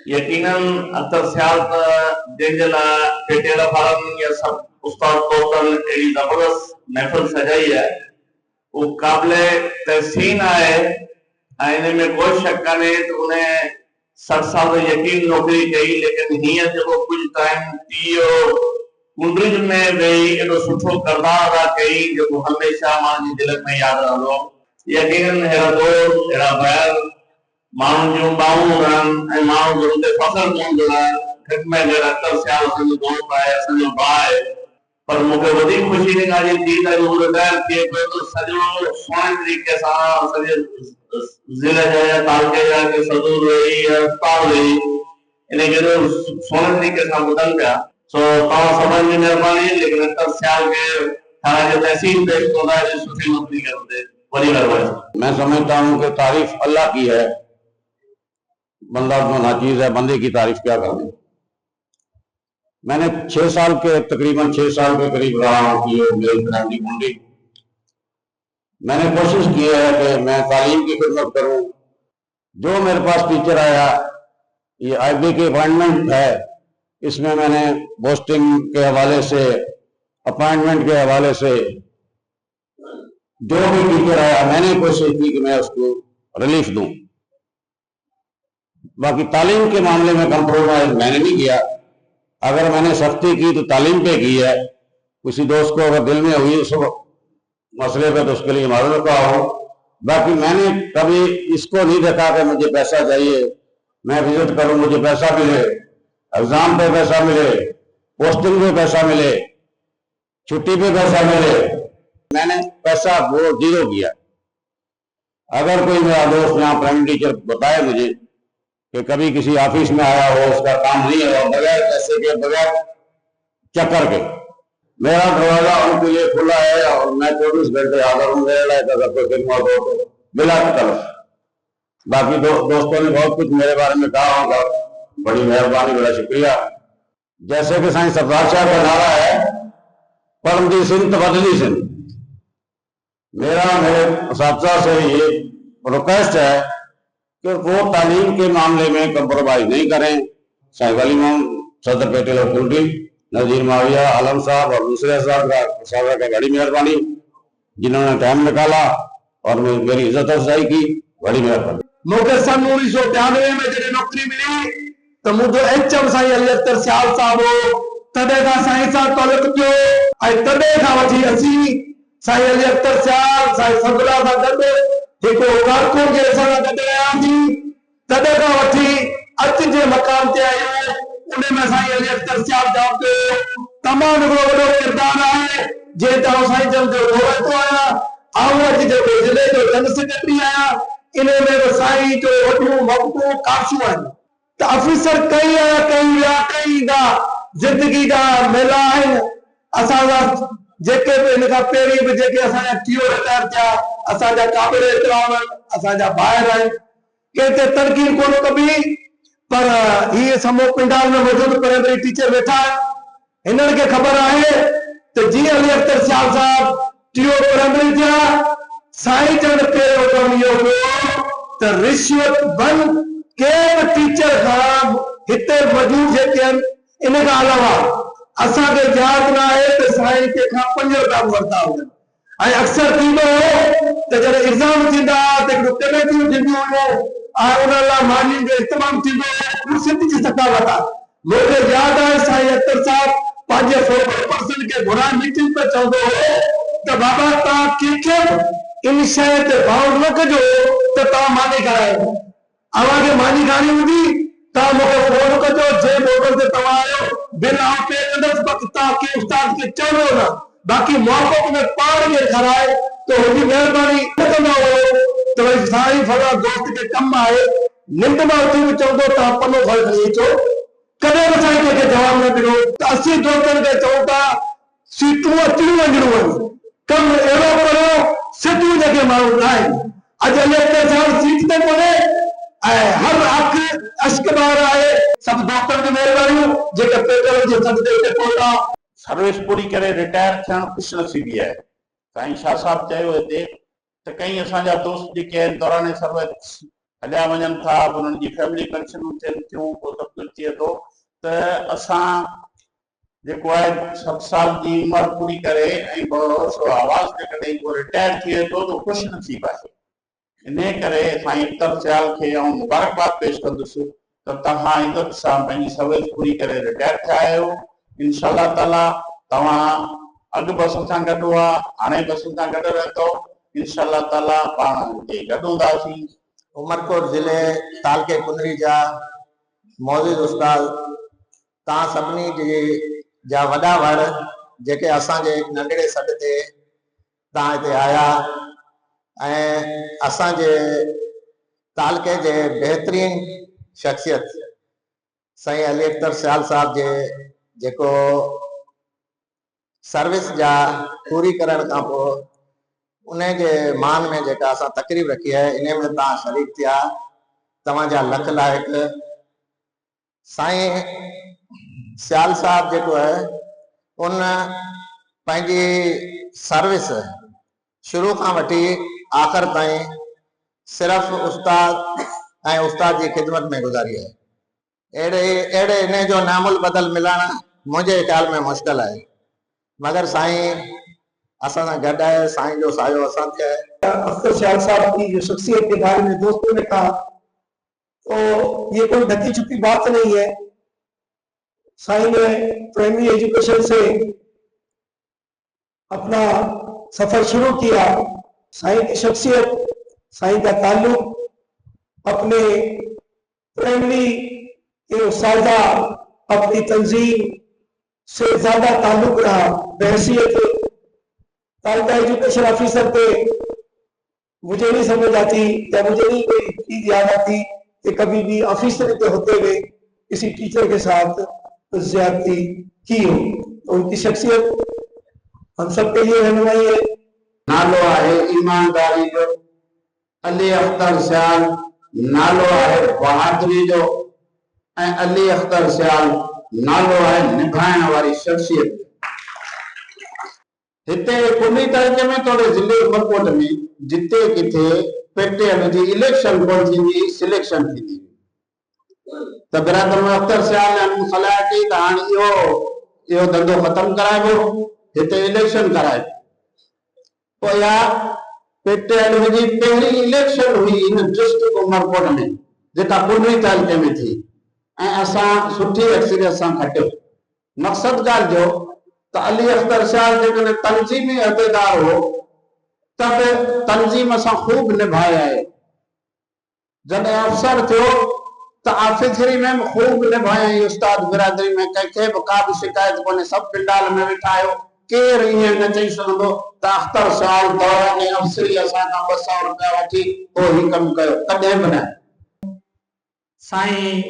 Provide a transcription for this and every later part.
यकीनन अख्तर सियाल जंहिंजे लाइ पेटेल वारनि या सभु उस्ताद तोतनि अहिड़ी ज़बरदस्त महफ़िल सजाई है वो काबिल तहसीन है। इन में कोई शक कान्हे त उन 60 साल यकीन नौकरी कई, लेकिन हीअं जेको कुछ टाइम थी वियो कुंडरिज में वेही एॾो सुठो किरदार अदा कई जेको हमेशह माण्हुनि जी दिलि में यादि रहंदो। यकीनन अहिड़ा दोस्त अहिड़ा बैर माण्हुनि जूं ॿाहूं रहनि ऐं माण्हू जो हुते फ़ख्रु करणु घुरनि। घटि में घटि अख्तर सियाल असांजो दोस्त आहे, असांजो भाउ आहे, पर मूंखे वधीक ख़ुशी इन ॻाल्हि जी थी त हू रिटायर थिए पियो त सॼो सुहिणे तरीक़े सां सॼे ज़िले जा या तालुके जा के सदूर वेही या अस्पताल वेही इन खे सुहिणे तरीक़े सां ॿुधनि पिया। सो तव्हां सभिनि जी महिरबानी। लेकिन अख्तर सियाल खे थाणे जो तहसील पेश कंदा है सुठी नौकरी करते बड़ी मेहरबानी। मैं समझता हूँ कि तारीफ अल्लाह की है, बंदा तो नाचीज है, बंदे की तारीफ क्या करें। मैंने 6 साल के तकरीबन 6 साल के करीब रहा हूँ मुंडी। मैंने कोशिश की है कि मैं तालीम की खिदमत करूँ। जो मेरे पास टीचर आया, ये IB की अपॉइंटमेंट है, इसमें मैंने पोस्टिंग के हवाले से, अपॉइंटमेंट के हवाले से जो भी टीचर आया मैंने कोशिश की कि मैं उसको रिलीफ दूं। बाकी तालीम के मामले में कंप्रोमाइज मैंने नहीं किया। अगर मैंने सख्ती की तो तालीम पे की है। किसी दोस्त को अगर दिल में हुई उस मसले पे तो उसके लिए मालूम का हो। बाकी मैंने कभी इसको नहीं देखा कि मुझे पैसा चाहिए, मैं विजिट करूं मुझे पैसा मिले, एग्जाम पे पैसा मिले, पोस्टिंग पे पैसा मिले, छुट्टी पे पैसा मिले। मैंने पैसा वो जीरो किया। अगर कोई मेरा दोस्त यहाँ प्राइमरी टीचर बताए मुझे कि कभी किसी ऑफिस में आया हो, उसका काम नहीं हुआ, बगैर पैसे के, बगैर चक्कर के, मेरा दरवाजा उनके लिए खुला है और मैं 24 घंटे हाजिर हूँ। अगर कोई खिदमत हो तो बिला तरफ। बाकी दोस्तों ने बहुत कुछ मेरे बारे में कहा होगा, बड़ी मेहरबानी, बड़ा शुक्रिया। जैसे कि साईं सरदार साहब का नारा है, परमदी सिंध तबदली सिंध। मेरा मेरे असातिज़ा से ये रिक्वेस्ट है कि वो तालीम के मामले में कंप्रोमाइज नहीं करें। साहिब अली मोहम्मद सदर पेटेल और कुंडी, नजीर माविया, आलम साहब और दूसरे साहब का बड़ी मेहरबानी, जिन्होंने टाइम निकाला और मेरी इज्जत अफजाई की, बड़ी मेहरबानी। मूंखे सन 1993 में जॾहिं नौकरी मिली तो मुझे HM साईं अली अख्तर सियाल साहब हो। तॾहिं खां साईं सां तालुक थियो ऐं तॾहिं खां वठी असीं साईं अली अख्तर सियाल साईं सदुल्ला सां गॾु हिकु कारकुन जे असां सां गॾु रहियासीं। तॾहिं खां वठी अॼु जे मक़ाम ते आहियूं। उन में साईं अली अख्तर सियाल साहब जो तमामु वॾो किरदारु आहे। जे तव्हां साईं जन जो रोवंदो आहियां, आऊं अॼु जेको ज़िले जो जनरल सेक्रेटरी आहियां, इन में साईं जो वॾियूं मौक़ूं काशूं आहिनि। त ऑफिसर कई आया, कई विया, कई ईंदा, ज़िंदगी जा मेला आहिनि। असांजा जेके बि इन खां पहिरीं बि जेके असांजा TO रिटायर थिया, असांजा क़ाबिल एतिराम आहिनि, असांजा ॿाहिरि आहिनि, कंहिं ते तनक़ीद कोन कबी। पर हीअ समूह पिंडाल में मौजूदु प्राइमरी टीचर वेठा आहिनि। हिननि खे ख़बर आहे त जीअं अली अख्तर सियाल साहब TO प्राइमरी थिया, साईं जन पहिरियों कमु इहो कयो त रिश्वत बंदि। कंहिं बि टीचर खां हिते मौजूदु जेके आहिनि, इन खां अलावा असांखे यादि न आहे त साईं कंहिंखां 5 रुपया बि वरिता हुजनि। ऐं अक्सर थींदो हो त जॾहिं एग्ज़ाम थींदा त हिकिड़ो कमेटियूं थींदियूं हुयूं ऐं उन लाइ मानियुनि जो इस्तेमालु थींदो हो। सिंध जी सखावत आहे। मूंखे यादि आहे साईं अख्तर साहब पंहिंजे फोकस पर्सन खे घुराए मीटिंग पे चवंदो हो त बाबा तव्हां कंहिंखे इन शइ ते बाउंड न कजो त तव्हां मानी करायो। अवांखे मानी करणी हूंदी तव्हां मूंखे फोन कजो, जंहिं मोटल ते तव्हां आहियो बिल आउं पे कंदुसि। बाक़ी तव्हां कंहिं उस्ताद खे चवंदो न, बाक़ी मुआफ़क़त में पाण खे कराए त हुनजी महिरबानी न कंदो हो त भई साईं फला दोस्त खे कमु आहे। निंड मां उथी बि चवंदो तव्हां पनो खणी अचो। कॾहिं बि साईं कंहिंखे जवाबु न ॾिनो। त असीं दोस्तनि खे चऊं था सीटूं अचणियूं वञणियूं आहिनि, कमु अहिड़ो करो सिटियूं जेके माण्हू न आहिनि। अॼु अली अख्तर साहब सीट ते कोन्हे ऐं हर अखि अश्क ॿार आहे। सभु दोस्तनि जी महिरबानियूं जेके पेपर जे सदके ते पहुता। सर्विस पूरी करे रिटायर थियणु ख़ुशनसीबी आहे। साईं शाह साहब चयो हिते त कई असांजा दोस्त जेके आहिनि दौरान सर्विस हलिया वञनि था, उन्हनि जी फैमिली पेंशनूं थियनि थियूं, पोइ सभु कुझु थिए थो, त असां जेको आहे 60 साल जी उमिरि पूरी करे ऐं आवाज़ जेकॾहिं को रिटायर थिए थो त ख़ुशि नसीब आहे। इन करे साईं अख्तर सियाल खे आउं मुबारकबाद पेश कंदुसि त तव्हां इज़त सां पंहिंजी सर्विस पूरी करे रिटायर थिया आहियो। इंशाअल्लाह ताला तव्हां अॻु बि असां सां गॾु हुआ, हाणे बि असां सां गॾु रहंदो। इंशाअल्लाह ताला पाण गॾु हूंदासीं। उमरकोट ज़िले तालके कुंदरी जा मौजूद उस्ताद तव्हां सभिनी जा वॾा वड़ जेके असांजे नंढड़े सॾ ते तव्हां हिते आया ऐं असांजे तालके जे बहितरीन शख्सियत साईं अली अख्तर सियाल साहब जे जेको सर्विस जा पूरी करण खां पोइ उन जे मान में जेका असां तकरीब रखी है, इन में तव्हां शरीक थिया, तव्हांजा लख लाइक। साईं सियाल साहब जेको है उन पंहिंजी सर्विस शुरू खां वठी आख़िर ताईं सिर्फ़ उस्ताद ऐं उस्ताद जी ख़िदमत में गुज़ारी है। अहिड़े इन जो नामुल बदल मिलण मुंहिंजे ख़्याल में मुश्किल है, मगर साईं असां सां गॾु आहे, साईं जो सायो असां ते है। अख्तर सियाल साहब की जो शख्सियत के बारे में दोस्तों ने कहा, तो ये कोई ढकी छुपी बात नहीं है। साईं ने प्राइमरी एजुकेशन से अपना सफर शुरू किया। साईं की शख्सियत, साईं का ताल्लुक अपने प्राइमरी के उस्तादा, अपनी तंजीम से ज्यादा ताल्लुक रहा। बहैसियत तालका एजुकेशन ऑफिसर पे मुझे नहीं समझ आती या मुझे नहीं कोई चीज याद आती कि कभी भी ऑफिसर पे होते हुए किसी टीचर के साथ ज्यादती की हो। तो उनकी शख्सियत हम सबके लिए रहनुमाई है। नालो है ईमानदारी जो अली अख्तर सियाल, नालो है बहादुरी जो, ऐं अली अख्तर सियाल नालो है निभाइण वारी शख्सियत। हिते कुंडली तालुके में थोड़े जिले उमरकोट में जिते किथे पेटे जी इलेक्शन कोन थींदी, सिलेक्शन थींदी, त बिरादर में अख्तर सियाल ने सलाह कई त हाणे इहो धंधो खत्म कराइबो, हिते इलेक्शन कराए। पोइ या पेटे जी पहिरीं इलेक्शन हुई इन डिस्ट्रिक्ट उमरकोट में, जेका कुंडली तालुके में थी, ऐं असां सुठी एक्सपीरियंस सां खटियो। मक़सद ॻाल्हि जो त अली अख्तर सियाल जेकॾहिं तंज़ीमी अहदेदार हो त बि तंज़ीम सां ख़ूब निभाए आहे। जॾहिं अफ़सर थियो त ऑफिसरी में ख़ूब निभाए। उस्ताद बिरादरी में कंहिंखे बि का बि शिकायत कोन्हे, सभु पिंडाल में वेठा आहियो, केरु ईअं न चई सघंदो त अख्तर सियाल दौरान अफ़सरी असां खां 200 रुपया वठी पोइ ही कमु कयो, कॾहिं बि न। साईं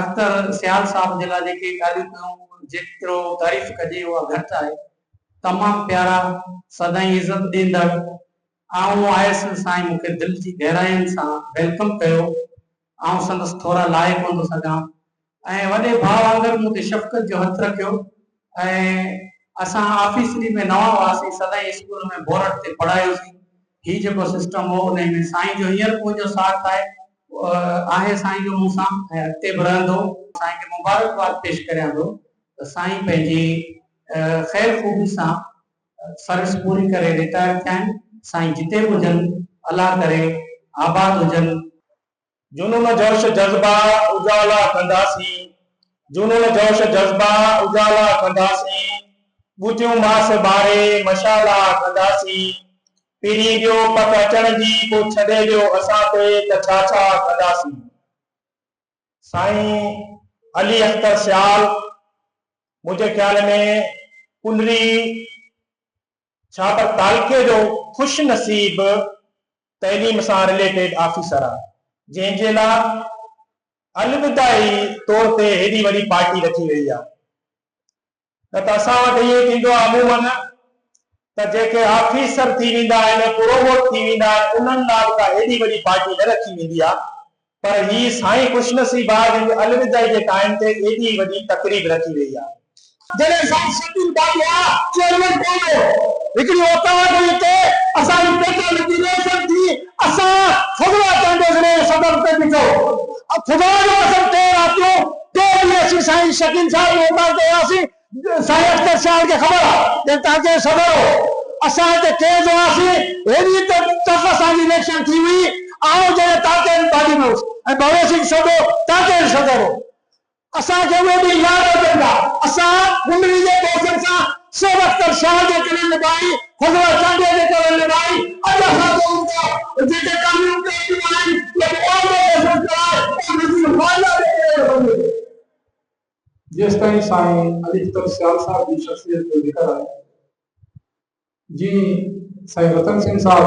अख्तर सियाल साहब जे लाइ जेके ॻाल्हियूं कयूं, जेतिरो तारीफ़ कजे उहा घटि आहे। तमामु प्यारा, सदाईं इज़त ॾींदड़। आऊं आयुसि, साईं मूंखे दिलि जी गहराइयुनि सां वेलकम कयो। आऊं संदसि थोरा लाइ कोन थो सघां, ऐं वॾे भाउ वांगुरु मूं ते शफ़क़त जो हथु रखियो। ऐं असां ऑफिसरी में नवां हुआसीं, सदाईं स्कूल में बोर्ड ते पढ़ायोसीं। ही जेको सिस्टम हो उन में साईं जो हींअर मुंहिंजो साथ आहे साईं जो मूंसां, ऐं अॻिते बि रहंदो। साईं खे मुबारकबाद पेश करियां थो त साईं पंहिंजी ख़ैर ख़ूबी सां सर्विस पूरी करे रिटायर थिया आहिनि। साईं जिते बि हुजनि, अल्लाह करे आबाद हुजनि। जुनून जोश जज़्बा उजाला कंदासीं, जुनून जोश जज़्बा उजाला कंदासीं, ॿुधियूं मास ॿारे मशाला कंदासीं। पीरी ॾियो पक अचण जी, पोइ छॾे ॾियो असां ते त छा छा कंदासीं। साईं अली अख्तर सियाल मुझे ख्याल में कुंडली छापर तालके जो खुश नसीब तैलीम सां रिलेटेड ऑफिसर आहे, जंहिंजे लाइ अलविदाई तौर ते हेॾी वॾी पार्टी रखी वई आहे। न त असां वटि इहे थींदो आहे अमूमन त जेके ऑफिसर थी वेंदा आहिनि, प्रोमोट थी वेंदा आहिनि, उन्हनि लाइ का हेॾी वॾी पार्टी न रखी वेंदी आहे। पर ही साईं खुशनसीब आहे जंहिंजे अलविदाई जे टाइम ते एॾी वॾी तकरीब रखी वई आहे। जॾहिं साईं शकील भाई आहे चेयरमैन कोन हो, हिकिड़ी ओतावट हुई ते असांजी पेटे में इलेक्शन थी, असां फगवा चंडोस ने सदर ते ॾिठो अब खुदा जो कसम टे रातियों टे ॾींहं असीं साईं शकील साहब मोहम्मद कयासीं साईं अख्तर साहब खे ख़बर आहे तव्हांखे सदर हो असां हिते टे हुआसीं हेॾी त टफ असांजी इलेक्शन थी हुई आउं जॾहिं तव्हांखे गाॾी में हुउसि ऐं भगत सिंह सदो तव्हांखे सदर हो असांखे उहे बि यादि अचनि था असां कुंडली जे दोस्तनि सां शेख अख्तर शाह जे करे निभाई हज़रत चांडीअ जे करे निभाई अॼु असां चऊं था जेके कानून कयूं आहिनि जेस ताईं साईं अली अख्तर सियाल साहब जी शख्सियत जो जिक्र आहे जी साईं रतन सिंह साहब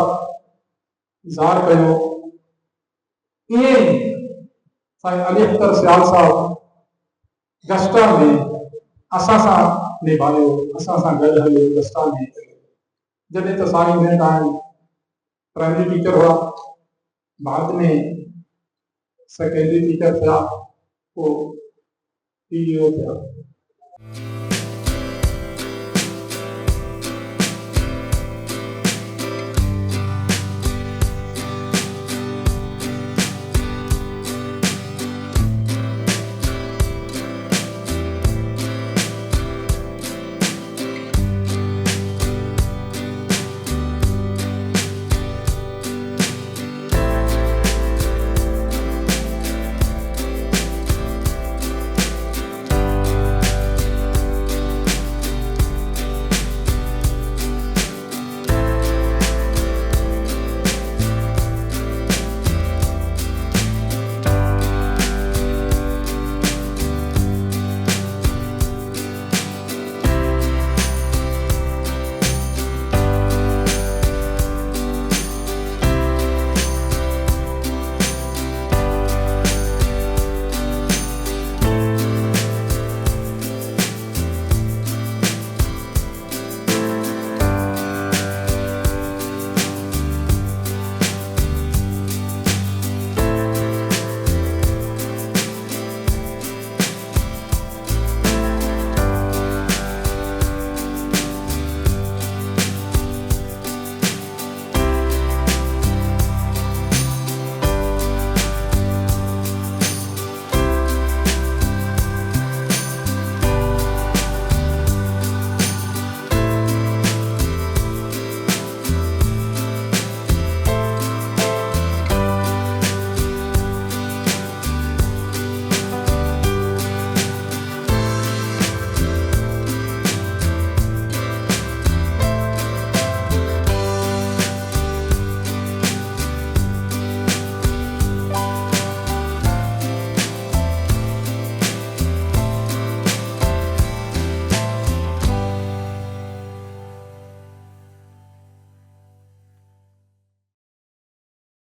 ज़ार कयो ईअं साईं अली अख्तर सियाल साहब गस्टा में असां सां निभायो असां सां गॾु हलियो गस्टा में जॾहिं त साईं हिन टाइम प्राइमरी टीचर हुआ बाद में सेकेंडरी टीचर थिया पोइ PEO थिया